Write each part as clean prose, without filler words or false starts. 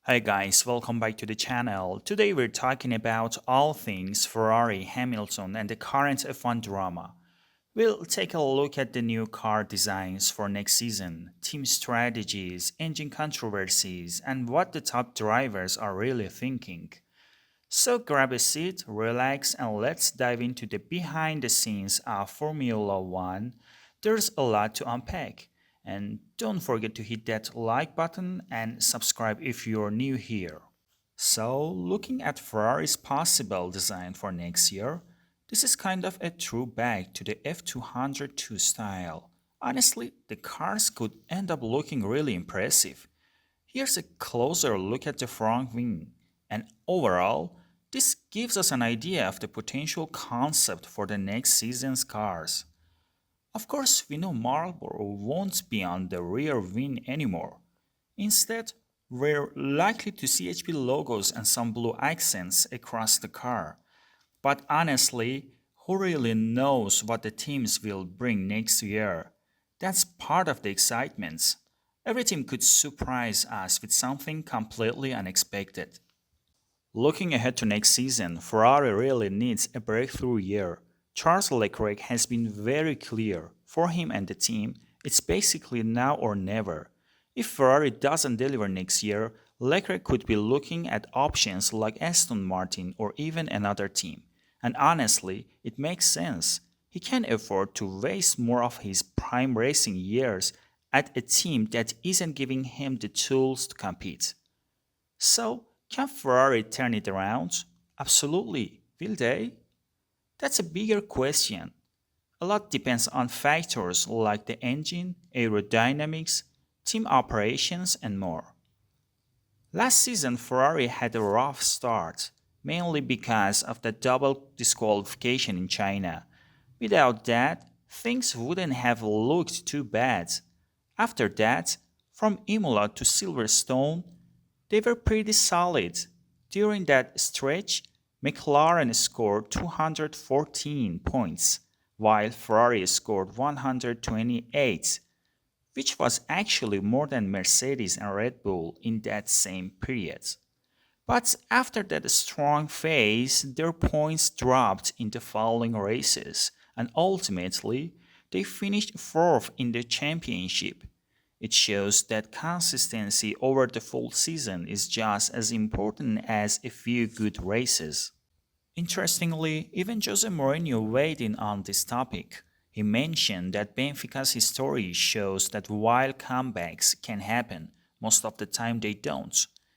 Hi guys, welcome back to the channel. Today we're talking about all things Ferrari, Hamilton and the current F1 drama. We'll take a look at the new car designs for next season, team strategies, engine controversies, and what the top drivers are really thinking. So grab a seat, relax, and let's dive into the behind the scenes of Formula One. There's a lot to unpack. And don't forget to hit that like button and subscribe if you're new here. So, looking at Ferrari's possible design for next year, this is kind of a throwback to the F202 style. Honestly, the cars could end up looking really impressive. Here's a closer look at the front wing, and overall, this gives us an idea of the potential concept for the next season's cars. Of course, we know Marlboro won't be on the rear wing anymore. Instead, we're likely to see HP logos and some blue accents across the car. But honestly, who really knows what the teams will bring next year? That's part of the excitement. Every team could surprise us with something completely unexpected. Looking ahead to next season, Ferrari really needs a breakthrough year. Charles Leclerc has been very clear. For him and the team, it's basically now or never. If Ferrari doesn't deliver next year, Leclerc could be looking at options like Aston Martin or even another team. And honestly, it makes sense. He can't afford to waste more of his prime racing years at a team that isn't giving him the tools to compete. So, can Ferrari turn it around? Absolutely. Will they? That's a bigger question. A lot depends on factors like the engine, aerodynamics, team operations, and more. Last season, Ferrari had a rough start, mainly because of the double disqualification in China. Without that, things wouldn't have looked too bad. After that, from Imola to Silverstone, they were pretty solid. During that stretch, McLaren scored 214 points, while Ferrari scored 128, which was actually more than Mercedes and Red Bull in that same period. But after that strong phase, their points dropped in the following races, and ultimately, they finished fourth in the championship. It shows that consistency over the full season is just as important as a few good races. Interestingly, even Jose Mourinho weighed in on this topic. He mentioned that Benfica's history shows that while comebacks can happen, most of the time they don't.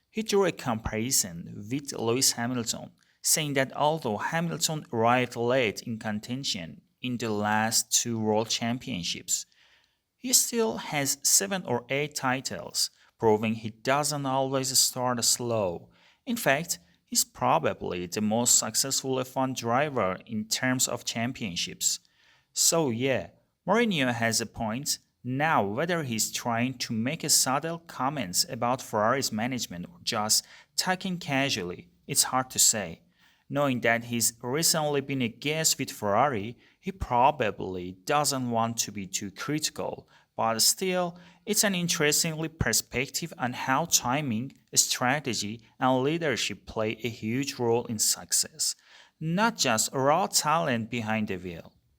He drew a comparison with Lewis Hamilton, saying that although Hamilton arrived late in contention in the last two World Championships, he still has 7 or 8 titles, proving he doesn't always start slow. In fact, he's probably the most successful F1 driver in terms of championships. So yeah, Mourinho has a point. Now, whether he's trying to make a subtle comments about Ferrari's management or just talking casually, it's hard to say. Knowing that he's recently been a guest with Ferrari, he probably doesn't want to be too critical, but still, it's an interesting perspective on how timing, strategy, and leadership play a huge role in success, not just raw talent behind the wheel.